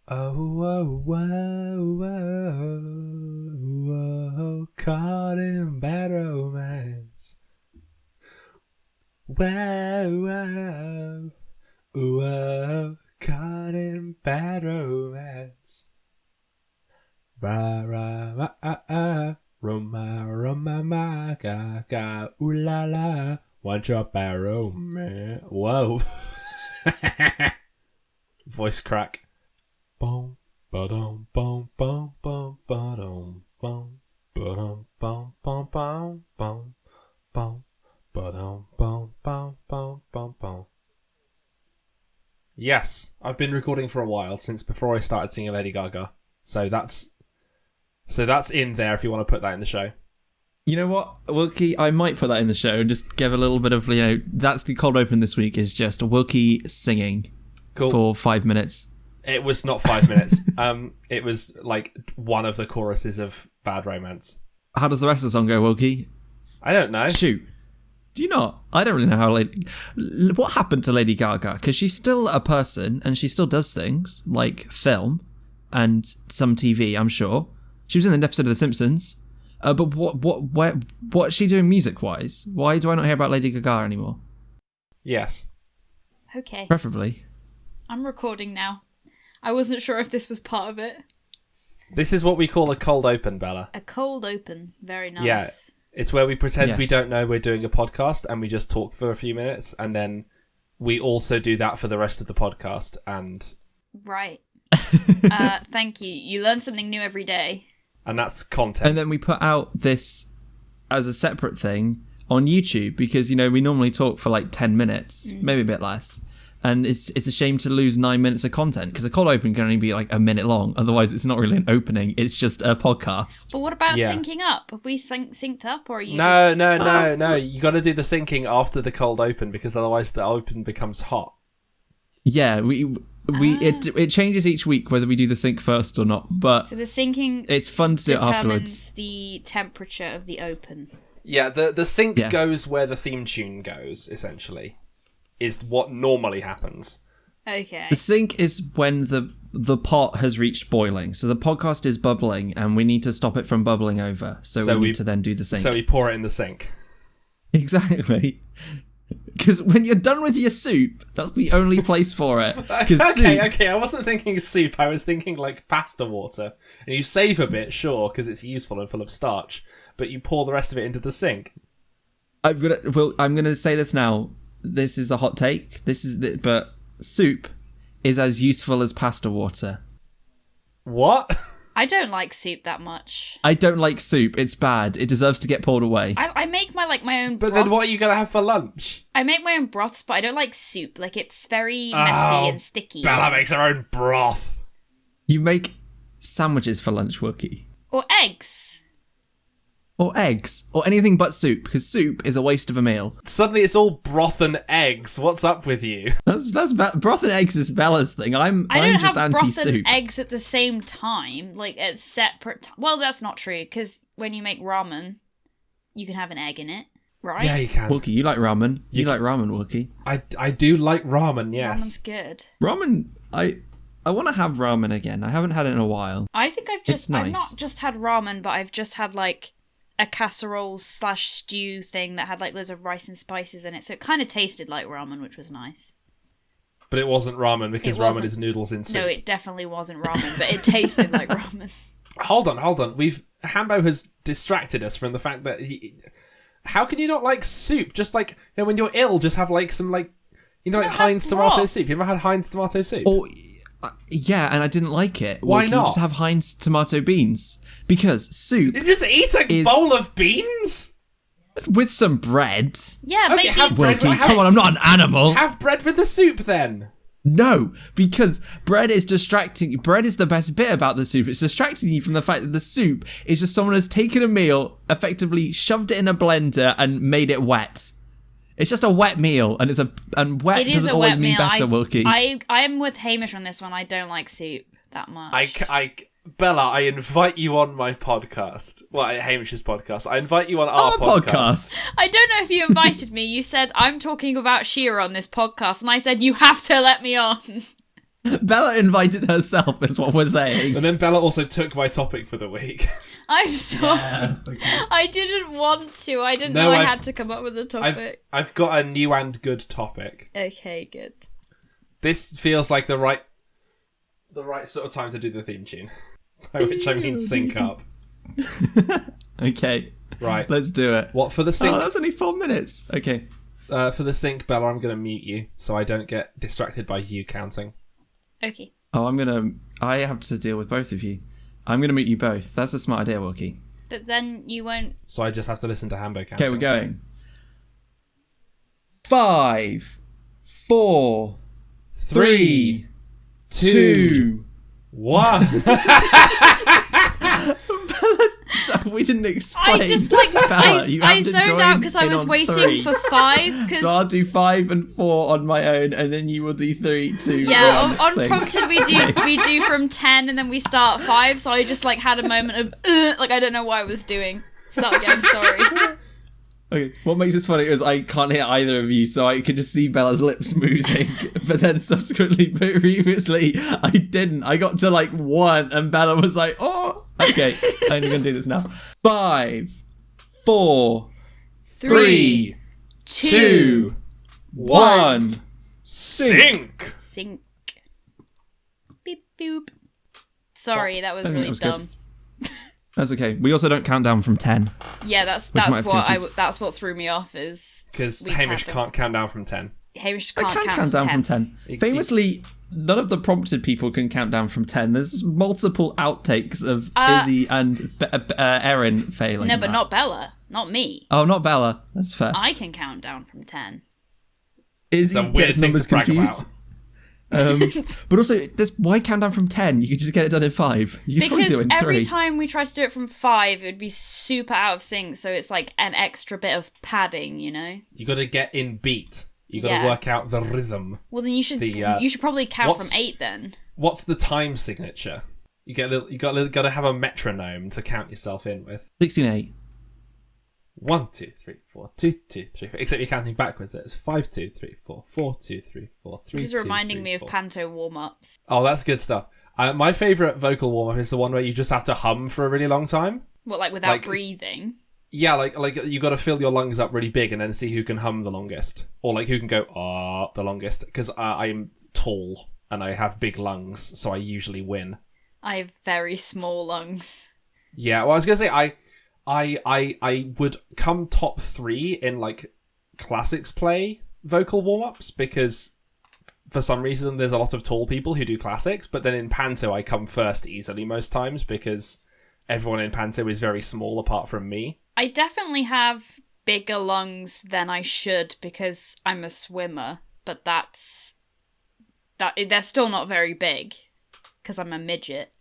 Oh, whoa, whoa, whoa, whoa, caught in bad romance. Whoa, whoa, whoa, caught in bad romance. Ra, ra, ma, ah, ah, Roma, Roma, ma, ga, ga, ooh la la, want your bad romance. Whoa. Voice crack. Boom, ba-dum, boom, boom, boom, ba-dum, boom, ba-dum, boom, boom, boom, boom, boom, ba-dum, boom, boom, boom, boom, boom. Yes, I've been recording for a while, since before I started singing Lady Gaga. So that's in there if you want to put that in the show. You know what, Wilkie? I might put that in the show and just give a little bit of, that's the cold open this week is just Wilkie singing for 5 minutes. It was not 5 minutes. It was like one of the choruses of Bad Romance. How does the rest of the song go, Wilkie? I don't know. Shoot. Do you not? I don't really know how what happened to Lady Gaga, because she's still a person and she still does things like film and some TV, I'm sure. She was in an episode of The Simpsons. But what's she doing music-wise? Why do I not hear about Lady Gaga anymore? Yes. Okay. Preferably. I'm recording now. I wasn't sure if this was part of it. This is what we call a cold open, Bella. A cold open. Very nice. Yeah. It's where we pretend we don't know we're doing a podcast and we just talk for a few minutes, and then we also do that for the rest of the podcast. And Right. Thank you. You learn something new every day. And that's content. And then we put out this as a separate thing on YouTube because, we normally talk for like 10 minutes, maybe a bit less. And it's a shame to lose 9 minutes of content because a cold open can only be like a minute long. Otherwise, it's not really an opening. It's just a podcast. But what about syncing up? Have we synced up, or are you? No. You got to do the syncing after the cold open because otherwise the open becomes hot. Yeah, it changes each week whether we do the sync first or not. But so the syncing, it's fun to do it afterwards. The temperature of the open. Yeah, the sync goes where the theme tune goes. Essentially, is what normally happens. Okay. The sync is when the pot has reached boiling. So the podcast is bubbling and we need to stop it from bubbling over. So we need to then do the sync. So we pour it in the sink. Exactly. Because when you're done with your soup, that's the only place for it. Okay, I wasn't thinking soup. I was thinking like pasta water. And you save a bit, sure, because it's useful and full of starch. But you pour the rest of it into the sink. I'm gonna say this now. This is a hot take. But soup is as useful as pasta water. What? I don't like soup that much. I don't like soup. It's bad. It deserves to get poured away. I make my own But broths. then what are you going to have for lunch? I make my own broths, but I don't like soup. Like, it's very messy and sticky. Bella makes her own broth. You make sandwiches for lunch, Wilkie. Or eggs. Or eggs. Or anything but soup, because soup is a waste of a meal. Suddenly it's all broth and eggs. What's up with you? That's broth and eggs is Bella's thing. I'm just anti-soup. I don't have broth and eggs at the same time, like at separate Well, that's not true, because when you make ramen, you can have an egg in it, right? Yeah, you can. Wilkie, you like ramen. You like ramen, Wilkie. I do like ramen, yes. Ramen's good. Ramen, I want to have ramen again. I haven't had it in a while. I think It's nice. I've not just had ramen, but I've just had like a casserole / stew thing that had like loads of rice and spices in it, so it kind of tasted like ramen, which was nice. But it wasn't ramen because ramen is noodles in soup. No, it definitely wasn't ramen, but it tasted like ramen. Hold on. Hambo has distracted us from the fact that how can you not like soup? Just like, when you're ill, just have like some like, like Heinz tomato soup. You ever had Heinz tomato soup? Or, yeah, and I didn't like it. Why not? not? You just have Heinz tomato beans. Because soup. You just eat a bowl of beans? With some bread. Yeah, okay, have bread. Wilkie, come on, I'm not an animal. Have bread with the soup then. No, because bread is distracting. Bread is the best bit about the soup. It's distracting you from the fact that the soup is just someone has taken a meal, effectively shoved it in a blender and made it wet. It's just a wet meal, and wet doesn't always mean better, Wilkie. I am with Hamish on this one. I don't like soup that much. Bella, I invite you on my podcast. Well, Hamish's podcast. I invite you on our podcast. I don't know if you invited me. You said, I'm talking about Shearer on this podcast. And I said, you have to let me on. Bella invited herself, is what we're saying. And then Bella also took my topic for the week. I'm sorry. Yeah, okay. I didn't want to. I didn't No, know I I've- had to come up with a topic. I've got a new and good topic. Okay, good. This feels like the right sort of time to do the theme tune. By which I mean sync up. Okay. Right. Let's do it. What for the sync? Oh, that's only 4 minutes. Okay. For the sync, Bella, I'm going to mute you so I don't get distracted by you counting. Okay. Oh, I have to deal with both of you. I'm gonna meet you both. That's a smart idea, Wilkie. But then you won't... So I just have to listen to Hambo counting. Okay, we're going. 5, 4, 3, 2, 1. So we didn't explain. I just like... Bella, you I have to zoned join out because I in was on waiting 3. for 5. Cause... So I'll do 5 and 4 on my own, and then you will do 3, 2, Yeah, 1. on sync. prompted we do from 10 and then we start 5, so I just like had a moment of like I don't know what I was doing. Start again, sorry. Okay, what makes this funny is I can't hear either of you, so I could just see Bella's lips moving. But then subsequently, previously, I didn't. I got to like 1, and Bella was like, "Oh, okay, I'm gonna do this now." 5, 4, 3, 2, 1, Sync! Sync. Beep boop. Sorry, that was I think really that was dumb. good. That's okay. We also don't count down from 10. Yeah, that's might have what confused- that's what threw me off is Because we Hamish count can't count down from 10. Hamish I can't can count count to down 10. from 10. Famously, none of the prompted people can count down from 10. There's multiple outtakes of Izzy and Erin failing. No, but that. not Bella, not me. Oh, not Bella. That's fair. I can count down from 10. Izzy It's a weird gets thing numbers to brag confused. But also, why count down from 10? You could just get it done in 5. You could probably Because do it in 3. every time we try to do it from 5, it would be super out of sync. So it's like an extra bit of padding, you know. You got to get in beat. You got to Yeah. work out the rhythm. Well, then you should probably count what's- from 8 then. What's the time signature? You got to have a metronome to count yourself in with. 16-8. 1, 2, 3, 4, 2, 2, 3, 4. Except you're counting backwards. It's 5, 2, 3, 4, 4, 2, 3, 4, 3. This is 2, reminding 3, me of 4. panto warm-ups. Oh, that's good stuff. My favourite vocal warm up is the one where you just have to hum for a really long time. What, like without Like- breathing? Yeah, like you got to fill your lungs up really big and then see who can hum the longest, or like who can go the longest. Because I'm tall and I have big lungs, so I usually win. I have very small lungs. Yeah, well, I was gonna say I would come top 3 in like classics play vocal warm ups because for some reason there's a lot of tall people who do classics, but then in panto I come first easily most times because everyone in panto is very small apart from me. I definitely have bigger lungs than I should because I'm a swimmer, but they're still not very big because I'm a midget.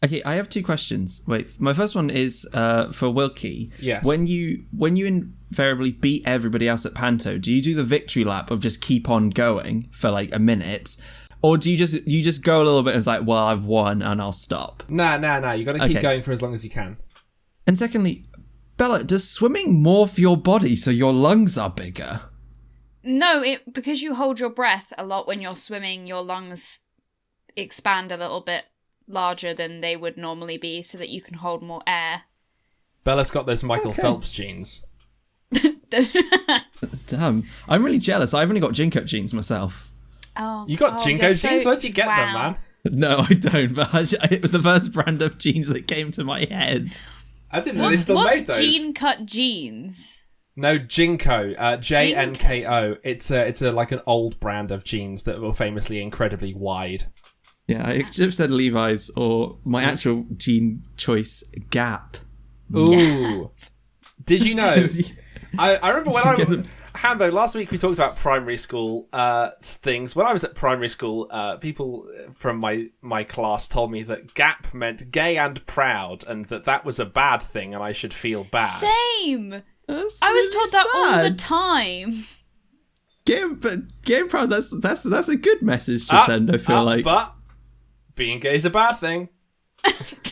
Okay, I have 2 questions. Wait, my first one is for Wilkie. Yes. When you invariably beat everybody else at Panto, do you do the victory lap of just keep on going for like a minute? Or do you just go a little bit and it's like, well, I've won and I'll stop? Nah. You got to keep Okay. going for as long as you can. And secondly, Bella, does swimming morph your body so your lungs are bigger? No, because you hold your breath a lot when you're swimming, your lungs expand a little bit larger than they would normally be so that you can hold more air. Bella's got those Michael Phelps genes. Damn, I'm really jealous. I've only got Jinko jeans myself. Oh, You got Jinko you're genes? Where'd you get them, wow. man? No, I don't, but it was the first brand of jeans that came to my head. I didn't know they still What's made those. gene cut jeans? No, Jinko, Jnko. It's a like an old brand of jeans that were famously incredibly wide. Yeah, I should have said Levi's or my actual jean choice, Gap. Ooh. Did you know? I remember when I Get was... them. Hambo, last week we talked about primary school things. When I was at primary school, people from my class told me that Gap meant gay and proud and that was a bad thing and I should feel bad. Same. That's I was really told that all the sad. time. Getting proud. That's a good message to send. I feel like. But being gay is a bad thing.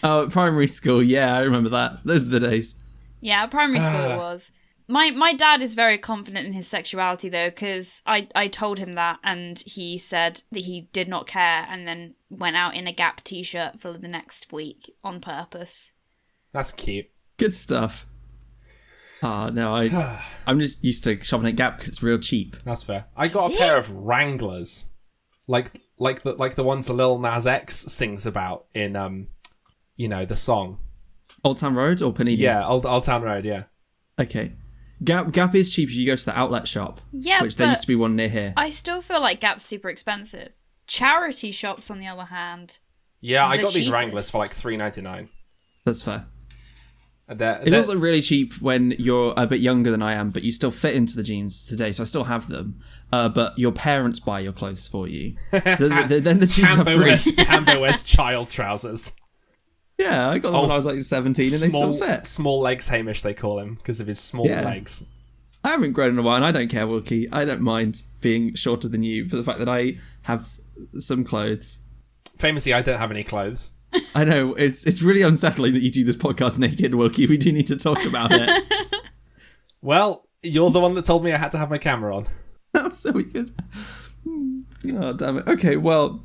Oh, primary school. Yeah, I remember that. Those are the days. Yeah, at primary school it was. My dad is very confident in his sexuality, though, because I told him that, and he said that he did not care, and then went out in a Gap t-shirt for the next week on purpose. That's cute. Good stuff. No, I'm just used to shopping at Gap because it's real cheap. That's fair. I got a pair of Wranglers, like the ones that Lil Nas X sings about in the song. Old Town Road or Panini? Yeah, Old Town Road. Yeah. Okay. Gap is cheap if you go to the outlet shop. Yeah, which there used to be one near here. I still feel like Gap's super expensive. Charity shops, on the other hand. Yeah, I got these cheapest. Wranglers for like $3.99. That's fair. It's also really cheap when you're a bit younger than I am, but you still fit into the jeans today, so I still have them. But your parents buy your clothes for you. Then the jeans are free. Hambo wears child trousers. Yeah, I got them when I was like 17 and they still fit. Small legs Hamish, they call him, because of his small legs. I haven't grown in a while, and I don't care, Wilkie. I don't mind being shorter than you for the fact that I have some clothes. Famously, I don't have any clothes. I know, it's really unsettling that you do this podcast naked, Wilkie. We do need to talk about it. Well, you're the one that told me I had to have my camera on. Oh, so we could... Oh, damn it. Okay, well...